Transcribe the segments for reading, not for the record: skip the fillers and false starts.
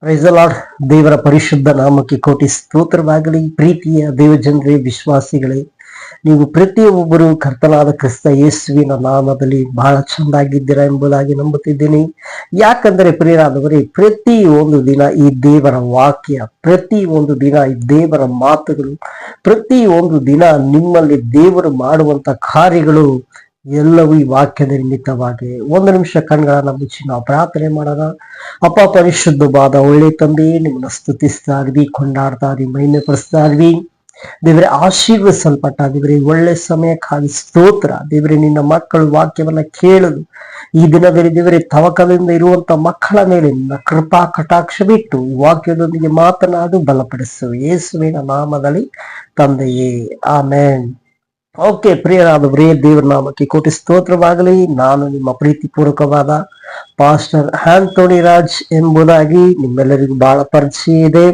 Praise the lord. ದೇವರ ಪರಿಶುದ್ಧ ನಾಮಕ್ಕೆ ಕೋಟಿ ಸ್ತೋತ್ರವಾಗಲಿ. ಪ್ರೀತಿಯ ದೇವಜನರೇ, ವಿಶ್ವಾಸಿಗಳೇ, ನೀವು ಪ್ರತಿಯೊಬ್ಬರು ಕರ್ತನಾದ ಕ್ರಿಸ್ತ ಯೇಸುವಿನ ನಾಮದಲ್ಲಿ ಬಹಳ ಚಂದಾಗಿದ್ದೀರಾ ಎಂಬುದಾಗಿ ನಂಬುತ್ತಿದ್ದೀನಿ. ಯಾಕಂದರೆ ಪ್ರಿಯರಾದವರೇ, ಪ್ರತಿ ಒಂದು ದಿನ ಈ ದೇವರ ವಾಕ್ಯ, ಪ್ರತಿ ಒಂದು ದಿನ ಈ ದೇವರ ಮಾತುಗಳು, ಪ್ರತಿ ಒಂದು ದಿನ ನಿಮ್ಮಲ್ಲಿ ದೇವರು ಮಾಡುವಂತ ಕಾರ್ಯಗಳು ಎಲ್ಲವೂ ಈ ವಾಕ್ಯದ ನಿಮಿತ್ತವಾಗಿ. ಒಂದು ನಿಮಿಷ ಕಣ್ಗಳನ್ನ ಮುಚ್ಚಿ ನಾವು ಪ್ರಾರ್ಥನೆ ಮಾಡೋಣ. ಅಪ್ಪ ಪರಿಶುದ್ಧವಾದ ಒಳ್ಳೆ ತಂದೆ, ನಿಮ್ಮನ್ನ ಸ್ತುತಿಸ್ತಾ ಇದ್ವಿ, ಕೊಂಡಾಡ್ತಾ ಇದ್ವಿ, ಮಹಿಮೆ ಪಡಿಸ್ತಾ ಇದ್ವಿ. ದೇವರೇ, ಆಶೀರ್ವದಿಸಲ್ಪಟ್ಟ ದೇವರೇ, ಒಳ್ಳೆ ಸಮಯಕ್ಕಾಗಿ ಸ್ತೋತ್ರ. ದೇವರೇ, ನಿನ್ನ ಮಕ್ಕಳು ವಾಕ್ಯವನ್ನ ಕೇಳಲು ಈ ದಿನದಲ್ಲಿ ದೇವರೇ ತವಕದಿಂದ ಇರುವಂತ ಮಕ್ಕಳ ಮೇಲೆ ನಿನ್ನ ಕೃಪಾ ಕಟಾಕ್ಷ ಬಿಟ್ಟು ಈ ವಾಕ್ಯದೊಂದಿಗೆ ಮಾತನಾಡು ಬಲಪಡಿಸು, ಯೇಸುವಿನ ನಾಮದಲ್ಲಿ ತಂದೆಯೇ, ಆಮೆನ್. ಓಕೆ, ಪ್ರಿಯರಾದವರೇ, ದೇವರ ನಾಮಕ್ಕೆ ಕೋಟಿ ಸ್ತೋತ್ರವಾಗಲಿ. ನಾನು ನಿಮ್ಮ ಪ್ರೀತಿಪೂರ್ವಕವಾದ ಪಾಸ್ಟರ್ ಆಂಟೋನಿ ರಾಜ್ ಎಂಬುದಾಗಿ ನಿಮ್ಮೆಲ್ಲರಿಗೂ ಬಹಳ ಪರಿಚಯ ಇದೆ.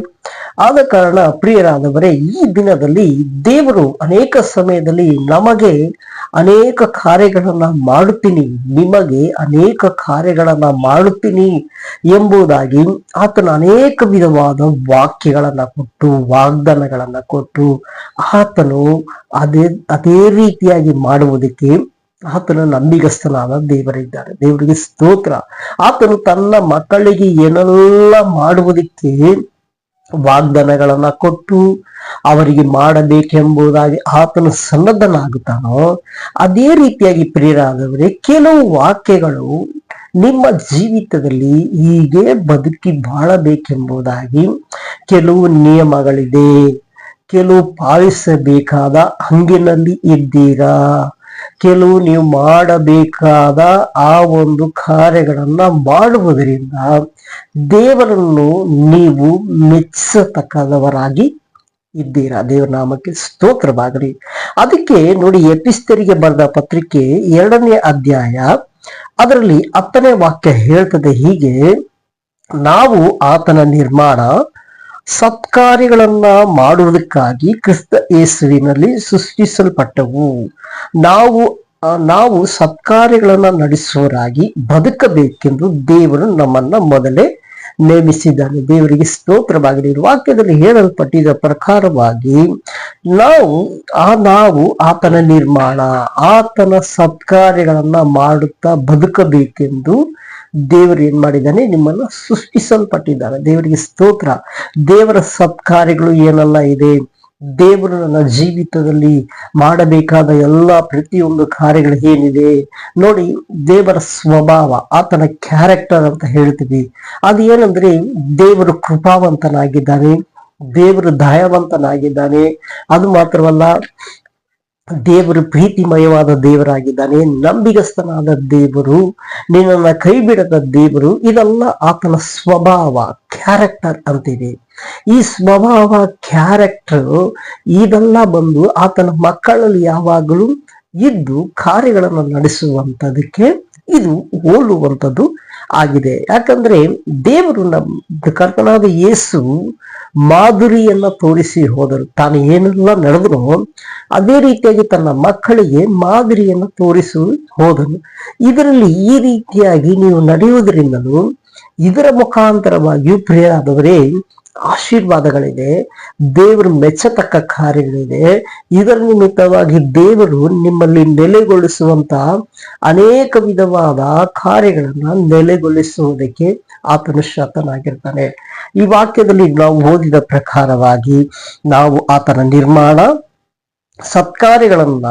ಆದ ಕಾರಣ ಪ್ರಿಯರಾದವರೇ, ಈ ದಿನದಲ್ಲಿ ದೇವರು ಅನೇಕ ಸಮಯದಲ್ಲಿ ನಮಗೆ ಅನೇಕ ಕಾರ್ಯಗಳನ್ನ ಮಾಡುತ್ತೀನಿ, ನಿಮಗೆ ಅನೇಕ ಕಾರ್ಯಗಳನ್ನ ಮಾಡುತ್ತೀನಿ ಎಂಬುದಾಗಿ ಆತನ ಅನೇಕ ವಿಧವಾದ ವಾಕ್ಯಗಳನ್ನ ಕೊಟ್ಟು, ವಾಗ್ದಾನಗಳನ್ನ ಕೊಟ್ಟು, ಆತನು ಅದೇ ರೀತಿಯಾಗಿ ಮಾಡುವುದಕ್ಕೆ ಆತನ ನಂಬಿಗಸ್ತನಾದ ದೇವರಿದ್ದಾರೆ. ದೇವರಿಗೆ ಸ್ತೋತ್ರ. ಆತನು ತನ್ನ ಮಕ್ಕಳಿಗೆ ಏನೆಲ್ಲ ಮಾಡುವುದಕ್ಕೆ ವಾಗ್ದಾನಗಳನ್ನ ಕೊಟ್ಟು ಅವರಿಗೆ ಮಾಡಬೇಕೆಂಬುದಾಗಿ ಆತನು ಸನ್ನದ್ಧನಾಗುತ್ತಾನೋ, ಅದೇ ರೀತಿಯಾಗಿ ಪ್ರಿಯರಾದವರೇ, ಕೆಲವು ವಾಕ್ಯಗಳು ನಿಮ್ಮ ಜೀವಿತದಲ್ಲಿ ಹೀಗೆ ಬದುಕಿ ಬಾಳಬೇಕೆಂಬುದಾಗಿ ಕೆಲವು ನಿಯಮಗಳಿದೆ, ಕೆಲವು ಪಾಲಿಸಬೇಕಾದ ಹಂಗಿನಲ್ಲಿ ಇದ್ದೀರಾ, ಕೆಲವು ನೀವು ಮಾಡಬೇಕಾದ ಆ ಒಂದು ಕಾರ್ಯಗಳನ್ನ ಮಾಡುವುದರಿಂದ ದೇವರನ್ನು ನೀವು ಮೆಚ್ಚತಕ್ಕದವರಾಗಿ ಇದ್ದೀರಾ. ದೇವರ ನಾಮಕ್ಕೆ ಸ್ತೋತ್ರವಾಗಲಿ. ಅದಕ್ಕೆ ನೋಡಿ, ಎಫೆಸರಿಗೆ ಬರೆದ ಪತ್ರಿಕೆ 2ನೇ ಅಧ್ಯಾಯ ಅದರಲ್ಲಿ 10ನೇ ವಾಕ್ಯ ಹೇಳ್ತದೆ ಹೀಗೆ: ನಾವು ಆತನ ನಿರ್ಮಾಣ, ಸತ್ಕಾರ್ಯಗಳನ್ನ ಮಾಡುವುದಕ್ಕಾಗಿ ಕ್ರಿಸ್ತ ಯೇಸುವಿನಲ್ಲಿ ಸೃಷ್ಟಿಸಲ್ಪಟ್ಟವು. ನಾವು ಸತ್ಕಾರ್ಯಗಳನ್ನ ನಡೆಸುವರಾಗಿ ಬದುಕಬೇಕೆಂದು ದೇವರು ನಮ್ಮನ್ನ ಮೊದಲೇ ನೇಮಿಸಿದ್ದಾನೆ. ದೇವರಿಗೆ ಸ್ತೋತ್ರವಾಗಲಿ. ವಾಕ್ಯದಲ್ಲಿ ಹೇಳಲ್ಪಟ್ಟಿದ ಪ್ರಕಾರವಾಗಿ ನಾವು ಆತನ ನಿರ್ಮಾಣ, ಆತನ ಸತ್ಕಾರ್ಯಗಳನ್ನ ಮಾಡುತ್ತಾ ಬದುಕಬೇಕೆಂದು ದೇವರು ಏನ್ ಮಾಡಿದ್ದಾನೆ, ನಿಮ್ಮನ್ನ ಸೃಷ್ಟಿಸಲ್ಪಟ್ಟಿದ್ದಾನೆ. ದೇವರಿಗೆ ಸ್ತೋತ್ರ. ದೇವರ ಸತ್ಕಾರ್ಯಗಳು ಏನೆಲ್ಲ ಇದೆ, ದೇವರು ನನ್ನ ಜೀವಿತದಲ್ಲಿ ಮಾಡಬೇಕಾದ ಎಲ್ಲ ಪ್ರತಿಯೊಂದು ಕಾರ್ಯಗಳು ಏನಿದೆ ನೋಡಿ, ದೇವರ ಸ್ವಭಾವ, ಆತನ ಕ್ಯಾರೆಕ್ಟರ್ ಅಂತ ಹೇಳ್ತೀವಿ. ಅದು ಏನಂದ್ರೆ, ದೇವರು ಕೃಪಾವಂತನಾಗಿದ್ದಾನೆ, ದೇವರು ದಯಾವಂತನಾಗಿದ್ದಾನೆ. ಅದು ಮಾತ್ರವಲ್ಲ, ದೇವರು ಪ್ರೀತಿಮಯವಾದ ದೇವರಾಗಿದ್ದಾನೆ, ನಂಬಿಗಸ್ತನಾದ ದೇವರು, ನಿನ್ನನ್ನ ಕೈ ಬಿಡದ ದೇವರು. ಇದೆಲ್ಲ ಆತನ ಸ್ವಭಾವ, ಕ್ಯಾರೆಕ್ಟರ್ ಅಂತಿದೆ. ಈ ಸ್ವಭಾವ, ಕ್ಯಾರೆಕ್ಟರ್ ಇದೆಲ್ಲ ಬಂದು ಆತನ ಮಕ್ಕಳಲ್ಲಿ ಯಾವಾಗಲೂ ಇದ್ದು ಕಾರ್ಯಗಳನ್ನು ನಡೆಸುವಂತದಕ್ಕೆ ಇದು ಹೋಲುವಂಥದ್ದು ಆಗಿದೆ. ಯಾಕಂದ್ರೆ ದೇವರು ನಮ್ಮ ಕರ್ತನಾದ ಯೇಸು ಮಾದರಿಯನ್ನ ತೋರಿಸಿ ಹೋದರು. ತಾನು ಏನೆಲ್ಲ ನಡೆದ್ರು ಅದೇ ರೀತಿಯಾಗಿ ತನ್ನ ಮಕ್ಕಳಿಗೆ ಮಾದರಿಯನ್ನ ತೋರಿಸಿ ಹೋದನು. ಇದರಲ್ಲಿ ಈ ರೀತಿಯಾಗಿ ನೀವು ನಡೆಯುವುದರಿಂದಲೂ ಇದರ ಮುಖಾಂತರವಾಗಿಯೂ ಪ್ರಿಯರಾದವರೇ ಆಶೀರ್ವಾದಗಳಿದೆ, ದೇವರು ಮೆಚ್ಚತಕ್ಕ ಕಾರ್ಯಗಳಿದೆ. ಇದರ ನಿಮಿತ್ತವಾಗಿ ದೇವರು ನಿಮ್ಮಲ್ಲಿ ನೆಲೆಗೊಳಿಸುವಂತ ಅನೇಕ ವಿಧವಾದ ಕಾರ್ಯಗಳನ್ನ ನೆಲೆಗೊಳಿಸುವುದಕ್ಕೆ ಆತನು ಶಕ್ತನಾಗಿರ್ತಾನೆ. ಈ ವಾಕ್ಯದಲ್ಲಿ ನಾವು ಓದಿದ ಪ್ರಕಾರವಾಗಿ ನಾವು ಆತನ ನಿರ್ಮಾಣ, ಸತ್ಕಾರ್ಯಗಳನ್ನ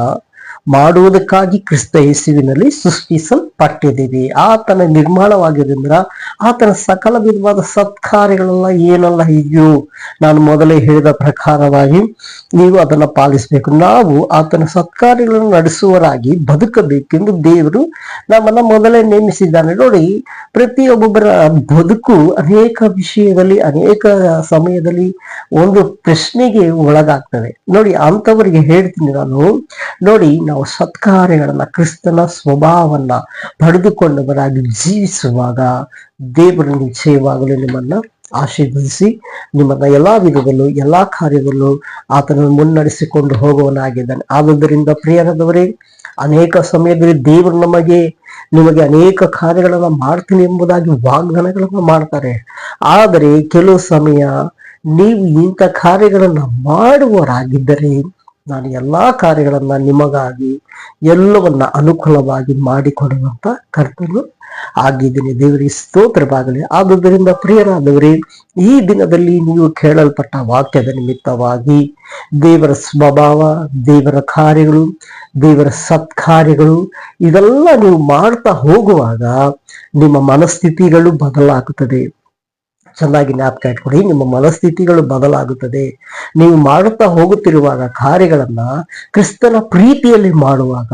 ಮಾಡುವುದಕ್ಕಾಗಿ ಕ್ರಿಸ್ತ ಯೇಸುವಿನಲ್ಲಿ ಸೃಷ್ಟಿಸಲ್ಪಟ್ಟಿದ್ದೀವಿ. ಆತನ ನಿರ್ಮಾಣವಾಗಿದ್ದರಿಂದ ಆತನ ಸಕಲ ವಿಧವಾದ ಸತ್ಕಾರ್ಯಗಳೆಲ್ಲ ಏನೆಲ್ಲ ಇದೆಯೋ ನಾನು ಮೊದಲೇ ಹೇಳಿದ ಪ್ರಕಾರವಾಗಿ ನೀವು ಅದನ್ನ ಪಾಲಿಸಬೇಕು. ನಾವು ಆತನ ಸತ್ಕಾರ್ಯಗಳನ್ನು ನಡೆಸುವರಾಗಿ ಬದುಕಬೇಕೆಂದು ದೇವರು ನಮ್ಮನ್ನ ಮೊದಲೇ ನೇಮಿಸಿದ್ದಾನೆ. ನೋಡಿ, ಪ್ರತಿಯೊಬ್ಬೊಬ್ಬರ ಬದುಕು ಅನೇಕ ವಿಷಯದಲ್ಲಿ, ಅನೇಕ ಸಮಯದಲ್ಲಿ ಒಂದು ಪ್ರಶ್ನೆಗೆ ಒಳಗಾಗ್ತದೆ. ನೋಡಿ, ಅಂಥವರಿಗೆ ಹೇಳ್ತೀನಿ ನಾನು, ನೋಡಿ, ನಾವು ಸತ್ಕಾರ್ಯಗಳನ್ನ, ಕ್ರಿಸ್ತನ ಸ್ವಭಾವವನ್ನ ಪಡೆದುಕೊಂಡವರಾಗಿ ಜೀವಿಸುವಾಗ ದೇವರು ನಿಶ್ಚಯವಾಗಲು ನಿಮ್ಮನ್ನ ಆಶೀರ್ವದಿಸಿ ನಿಮ್ಮನ್ನ ಎಲ್ಲಾ ವಿಧದಲ್ಲೂ, ಎಲ್ಲಾ ಕಾರ್ಯದಲ್ಲೂ ಆತನನ್ನು ಮುನ್ನಡೆಸಿಕೊಂಡು ಹೋಗುವನಾಗಿದ್ದಾನೆ. ಆದುದರಿಂದ ಪ್ರಿಯರಾದವರೇ, ಅನೇಕ ಸಮಯದಲ್ಲಿ ದೇವರು ನಮಗೆ ನಿಮಗೆ ಅನೇಕ ಕಾರ್ಯಗಳನ್ನ ಮಾಡ್ತೀನಿ ಎಂಬುದಾಗಿ ವಾಗ್ದಾನಗಳನ್ನ ಮಾಡ್ತಾರೆ. ಆದರೆ ಕೆಲವು ಸಮಯ ನೀವು ಇಂಥ ಕಾರ್ಯಗಳನ್ನ ಮಾಡುವವರಾಗಿದ್ದರೆ ನಾನು ಎಲ್ಲಾ ಕಾರ್ಯಗಳನ್ನ ನಿಮಗಾಗಿ ಎಲ್ಲವನ್ನ ಅನುಕೂಲವಾಗಿ ಮಾಡಿಕೊಡುವಂತ ಕರ್ತನು ಆಗಿದ್ದೀನಿ. ದೇವರಿಗೆ ಸ್ತೋತ್ರವಾಗಲಿ. ಆದುದರಿಂದ ಪ್ರಿಯರಾದವರೇ, ಈ ದಿನದಲ್ಲಿ ನೀವು ಕೇಳಲ್ಪಟ್ಟ ವಾಕ್ಯದ ನಿಮಿತ್ತವಾಗಿ ದೇವರ ಸ್ವಭಾವ, ದೇವರ ಕಾರ್ಯಗಳು, ದೇವರ ಸತ್ಕಾರ್ಯಗಳು ಇದೆಲ್ಲ ನೀವು ಮಾಡ್ತಾ ಹೋಗುವಾಗ ನಿಮ್ಮ ಮನಸ್ಥಿತಿಗಳು ಬದಲಾಗುತ್ತದೆ. ಚೆನ್ನಾಗಿ ಜ್ಞಾಪಕ ಇಟ್ಕೊಡಿ, ನಿಮ್ಮ ಮನಸ್ಥಿತಿಗಳು ಬದಲಾಗುತ್ತದೆ. ನೀವು ಮಾಡುತ್ತಾ ಹೋಗುತ್ತಿರುವಾಗ ಕಾರ್ಯಗಳನ್ನ ಕ್ರಿಸ್ತನ ಪ್ರೀತಿಯಲ್ಲಿ ಮಾಡುವಾಗ,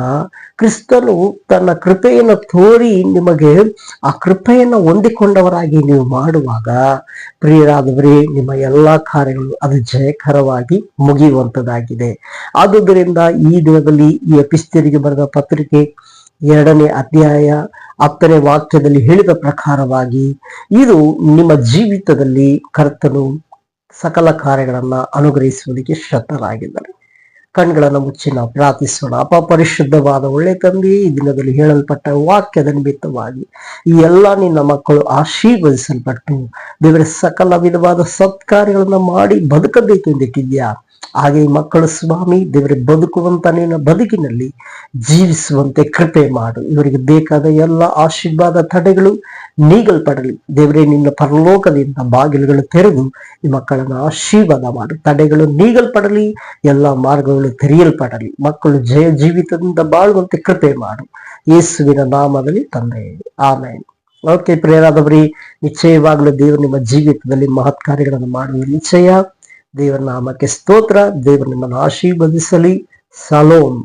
ಕ್ರಿಸ್ತನು ತನ್ನ ಕೃಪೆಯನ್ನು ತೋರಿ ನಿಮಗೆ ಆ ಕೃಪೆಯನ್ನು ಹೊಂದಿಕೊಂಡವರಾಗಿ ನೀವು ಮಾಡುವಾಗ ಪ್ರಿಯರಾದವರೇ, ನಿಮ್ಮ ಎಲ್ಲಾ ಕಾರ್ಯಗಳು ಅದು ಜಯಕರವಾಗಿ ಮುಗಿಯುವಂತದ್ದಾಗಿದೆ. ಆದುದರಿಂದ ಈ ದಿನದಲ್ಲಿ ಈ ಎಫೆಸರಿಗೆ ಬರೆದ ಪತ್ರಿಕೆ 2ನೇ ಅಧ್ಯಾಯ 10ನೇ ವಾಕ್ಯದಲ್ಲಿ ಹೇಳಿದ ಪ್ರಕಾರವಾಗಿ ಇದು ನಿಮ್ಮ ಜೀವಿತದಲ್ಲಿ ಕರ್ತನು ಸಕಲ ಕಾರ್ಯಗಳನ್ನ ಅನುಗ್ರಹಿಸುವುದಕ್ಕೆ ಶಕ್ತರಾಗಿದ್ದಾರೆ. ಕಣ್ಗಳನ್ನು ಮುಚ್ಚಿ ನಾವು ಪ್ರಾರ್ಥಿಸೋಣ. ಪರಿಶುದ್ಧವಾದ ಒಳ್ಳೆ ತಂದೆ, ಈ ದಿನದಲ್ಲಿ ಹೇಳಲ್ಪಟ್ಟ ವಾಕ್ಯದ ನಿಮಿತ್ತವಾಗಿ ಈ ಎಲ್ಲ ನಿನ್ನ ಮಕ್ಕಳು ಆಶೀರ್ವದಿಸಲ್ಪಟ್ಟು ದೇವರ ಸಕಲ ವಿಧವಾದ ಸತ್ಕಾರ್ಯಗಳನ್ನ ಮಾಡಿ ಬದುಕಬೇಕೆಂದಿಟ್ಟಿದ್ಯಾ. ಹಾಗೆ ಈ ಮಕ್ಕಳು ಸ್ವಾಮಿ ದೇವರ ಬದುಕುವಂತ ನಿನ್ನ ಬದುಕಿನಲ್ಲಿ ಜೀವಿಸುವಂತೆ ಕೃಪೆ ಮಾಡು. ಇವರಿಗೆ ಬೇಕಾದ ಎಲ್ಲ ಆಶೀರ್ವಾದ ತಡೆಗಳು ನೀಗಲ್ಪಡಲಿ. ದೇವರೇ, ನಿನ್ನ ಪರಲೋಕದಿಂದ ಬಾಗಿಲುಗಳು ತೆರೆದು ಈ ಮಕ್ಕಳನ್ನು ಆಶೀರ್ವಾದ ಮಾಡು. ತಡೆಗಳು ನೀಗಲ್ಪಡಲಿ, ಎಲ್ಲ ಮಾರ್ಗಗಳು ತೆರೆಯಲ್ಪಡಲಿ. ಮಕ್ಕಳು ಜಯ ಜೀವಿತದಿಂದ ಬಾಳುವಂತೆ ಕೃಪೆ ಮಾಡು. ಯೇಸುವಿನ ನಾಮದಲ್ಲಿ ತಂದೆ, ಆಮೇನ್. ಓಕೆ ಪ್ರಿಯರಾದವರೇ, ನಿಶ್ಚಯವಾಗಲೂ ದೇವರು ನಿಮ್ಮ ಜೀವಿತದಲ್ಲಿ ಮಹತ್ ಕಾರ್ಯಗಳನ್ನು ಮಾಡುವ ನಿಶ್ಚಯ. ದೇವರ ನಾಮಕ್ಕೆ ಸ್ತೋತ್ರ. ದೇವರು ನಿಮ್ಮನ್ನು ಆಶೀರ್ವದಿಸಲಿ. ಸಲಾಮ್.